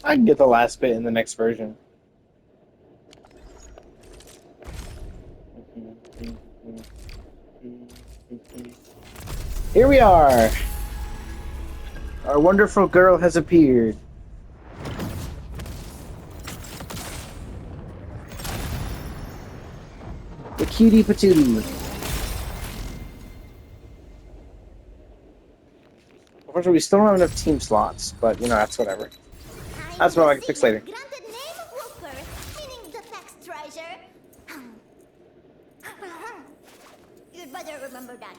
I can get the last bit in the next version. Here we are! Our wonderful girl has appeared. The cutie patootie. Unfortunately, we still don't have enough team slots, but you know, that's whatever. That's what I can fix later. Granted name Wooper, meaning the tax treasure. You'd better remember that.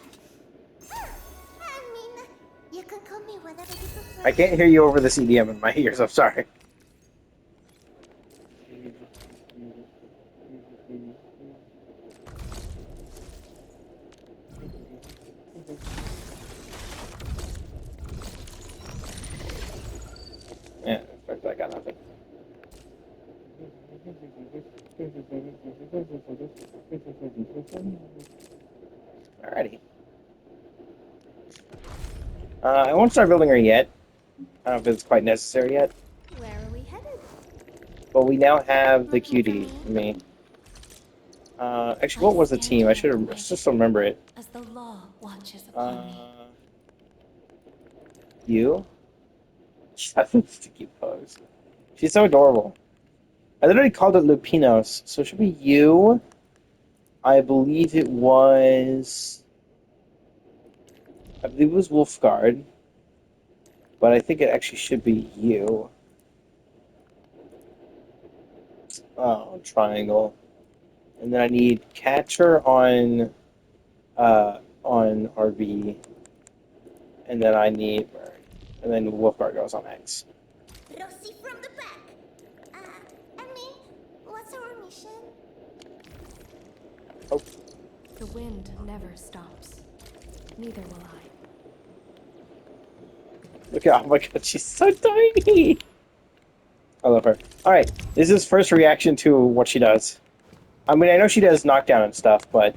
I mean, you can call me whatever you prefer. I can't hear you over the CDM in my ears, I'm sorry. Yeah, in fact, I got nothing. Alrighty. I won't start building her yet. I don't know if it's quite necessary yet. Where are we headed? But we now have the Looking QD, for me. Actually, what was the team? I should just remember it. As the law watches upon me. You? That's a sticky pose. She's so adorable. I literally called it Lupinos, so it should be you. I believe it was... I believe it was Wolfguard. But I think it actually should be you. Oh, triangle. And then I need catcher on RB. And then I need... And then Wolfguard goes on X. Rossi from the back. I mean, what's our mission? Oh. The wind never stops. Neither will I. Look at, oh my god, she's so tiny! I love her. Alright, this is first reaction to what she does. I mean, I know she does knockdown and stuff, but...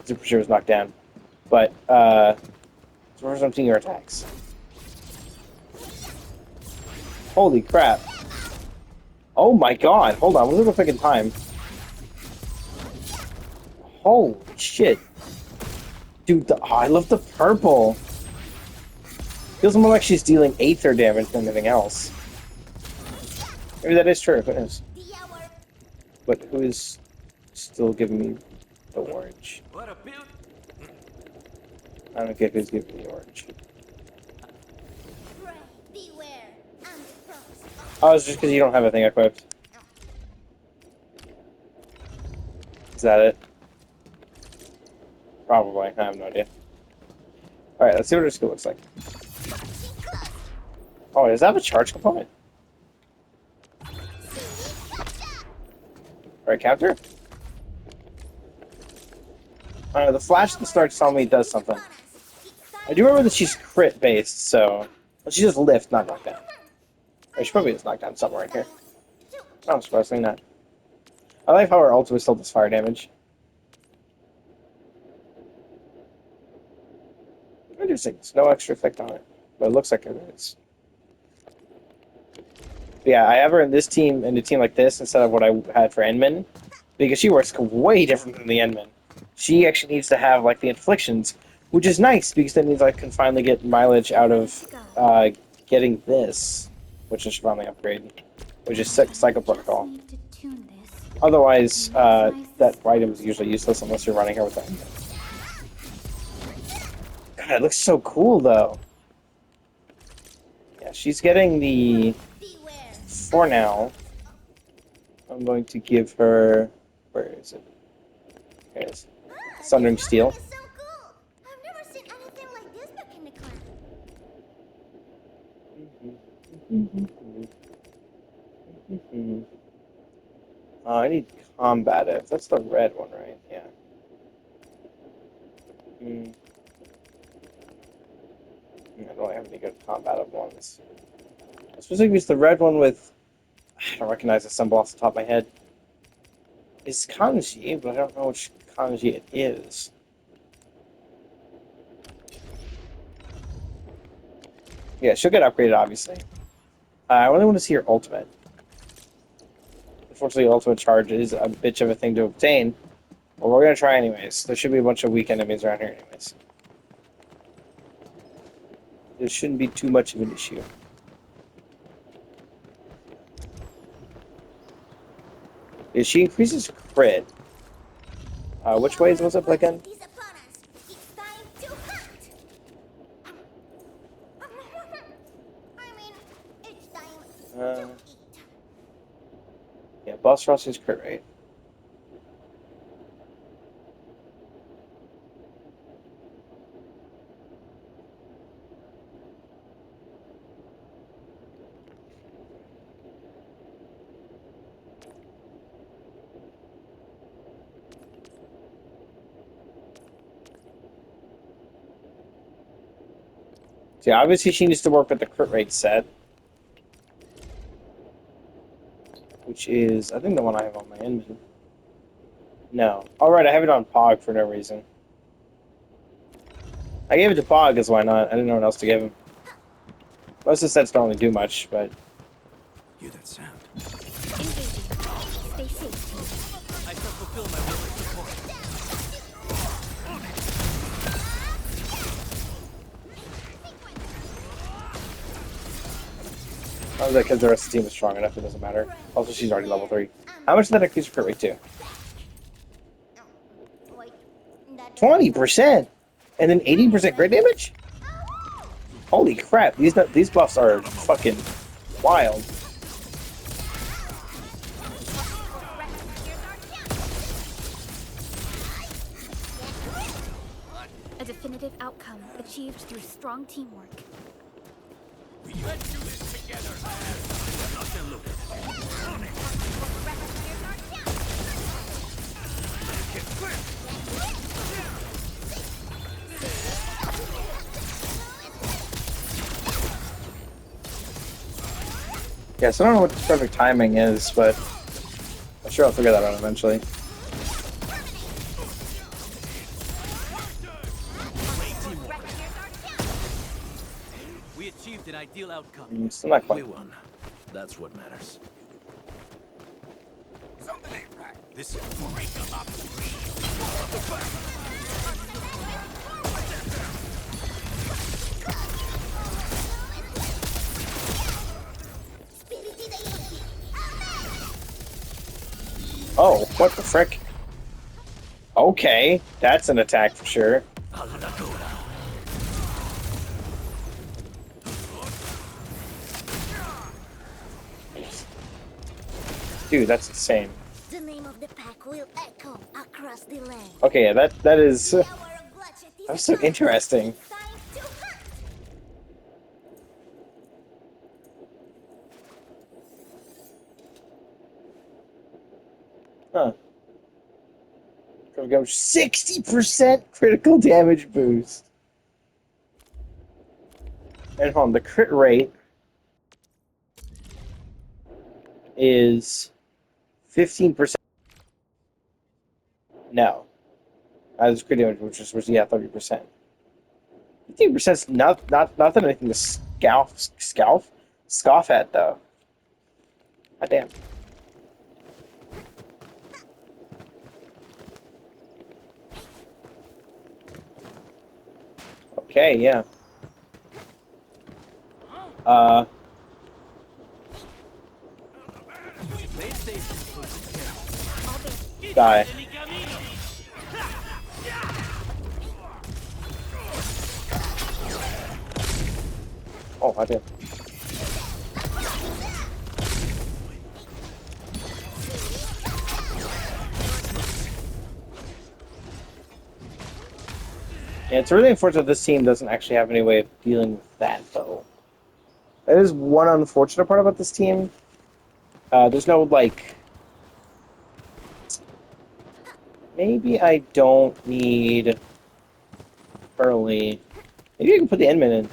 Super sure was knocked down. But, so first I'm seeing her attacks. Holy crap. Oh my god, hold on, what's the freaking time? Holy shit. Dude, I love the purple. Feels more like she's dealing Aether damage than anything else. Maybe that is true, who knows? But who is still giving me the orange? What a beaut! I don't get who's giving me the orange. Pray, beware. I'm the frost. Oh, it's just because you don't have a thing equipped. Is that it? Probably, I have no idea. Alright, let's see what her skill looks like. Oh, does that have a charge component? Alright, counter? The flash at the start telling me does something. I do remember that she's crit based, so... Well, she just lift, not knockdown. Or she probably just knockdown somewhere in here. Oh, surprisingly not. I like how her ultimate still does fire damage. Interesting, there's no extra effect on it. But it looks like it is. But yeah, I have her in this team, in a team like this, instead of what I had for Enman. Because she works way different than the Enman. She actually needs to have, like, the inflictions, which is nice, because that means I can finally get mileage out of getting this, which I should finally upgrade, which is Psycho Protocol. Otherwise, that item is usually useless unless you're running her with that. God, it looks so cool, though. Yeah, she's getting the... For now, I'm going to give her... Where is it? There it is. Sundering Steel. So cool. I've never seen anything like this back in the clan. I need combative. That's the red one, right? Yeah. I don't have any good combative ones. Specifically, it's the red one with... I don't recognize the symbol off the top of my head. It's kanji, but I don't know which kanji it is. Yeah, she'll get upgraded, obviously. I really want to see your ultimate. Unfortunately, ultimate charge is a bitch of a thing to obtain. But we're going to try anyways. There should be a bunch of weak enemies around here anyways. There shouldn't be too much of an issue. Yeah, she increases crit. Which ways was it again? These opponents, it's time to hunt. I mean, it's time to eat. Yeah, boss Rossi's crit rate. See, obviously she needs to work with the crit rate set. Which is, I think, the one I have on my engine. No. Alright, I have it on Pog for no reason. I gave it to Pog, because why not? I didn't know what else to give him. Most of the sets don't really do much, but... Hear that sound? Engaging. Stay safe. I shall fulfill my will of support. I was like, because the rest of the team is strong enough, it doesn't matter. Also, she's already level 3. How much did that increase her crit rate to? Wait, that 20%! And then 80% crit damage? Holy crap, these buffs are fucking wild. A definitive outcome achieved through strong teamwork. Let's do this together, man. Nothing look. Yeah, so I don't know what the perfect timing is, but I'm sure I'll figure that out eventually. We achieved an ideal outcome. Still not We quite. won. That's what matters. Something ain't right. This is break them up. Oh, what the frick? Okay, that's an attack for sure. Dude, that's insane. The name of the pack will echo across the land. Okay, yeah, that is The hour of bloodshed is that's so upon us. interesting. Time to hunt. Huh. Here we go. 60% critical damage boost. And hold on, the crit rate is 15%. No. As crit damage, which was yeah, 30%. 15% is nothing anything to scoff at though. God damn. Okay, yeah. Die. Oh, I did. Yeah, it's really unfortunate this team doesn't actually have any way of dealing with that, though. That is one unfortunate part about this team. There's no, like... Maybe I don't need... Early... Maybe I can put the Endman in.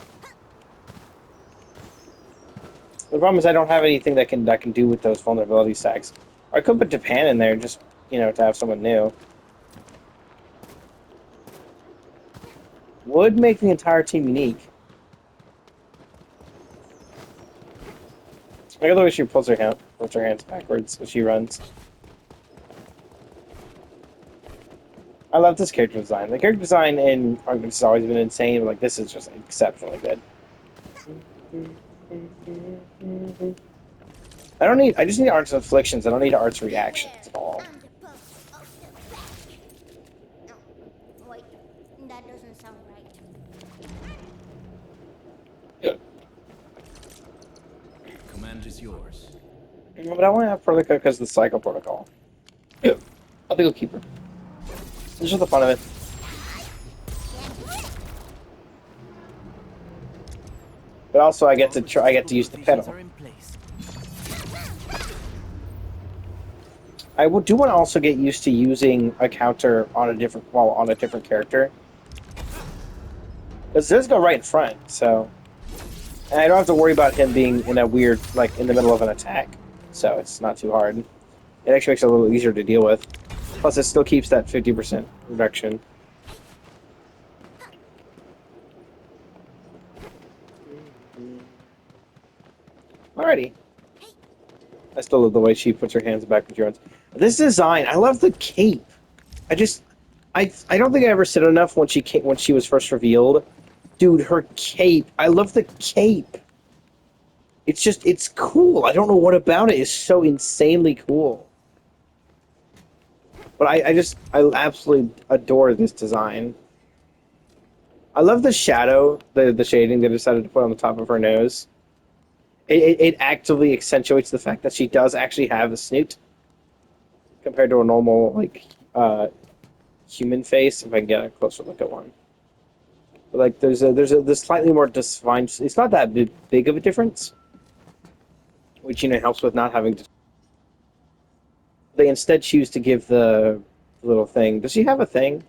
The problem is I don't have anything that can do with those vulnerability stacks. Or I could put Japan in there just, you know, to have someone new. Would make the entire team unique. I got the way she puts her hands backwards when she runs. I love this character design. The character design in Arknights has always been insane, but like this is just exceptionally good. I just need Art's inflictions. I don't need Art's reactions at all. I'm the boss of the pack. No, wait, that doesn't sound right. Command is yours. But I want to have Perlica because of the Cycle Protocol. I think I'll keep her. It's just the fun of it. But also, I get to use the pedal. Are in place. I do want to also get used to using a counter on a different character. Because this go right in front, so and I don't have to worry about him being in a weird, like in the middle of an attack. So it's not too hard. It actually makes it a little easier to deal with. Plus, it still keeps that 50% reduction. Alrighty. I still love the way she puts her hands back with runs. This design, I love the cape. I don't think I ever said enough when she was first revealed. Dude, her cape. I love the cape. It's cool. I don't know what about it is so insanely cool. But I absolutely adore this design. I love the shadow, the shading they decided to put on the top of her nose. It actively accentuates the fact that she does actually have a snoot compared to a normal human face. If I can get a closer look at one, but like there's a slightly more defined. It's not that big of a difference, which helps with not having to. They instead choose to give the little thing. Does she have a thing?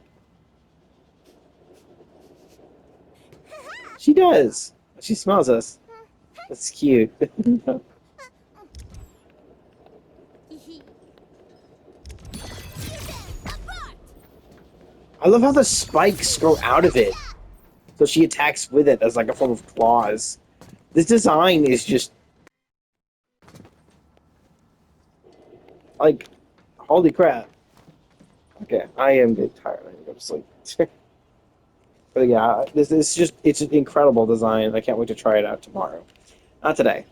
She does. She smells us. That's cute. I love how the spikes grow out of it. So she attacks with it as like a form of claws. This design is just like holy crap. Okay, I am getting tired. I need to go to sleep. But yeah, it's incredible design. I can't wait to try it out tomorrow. Not today.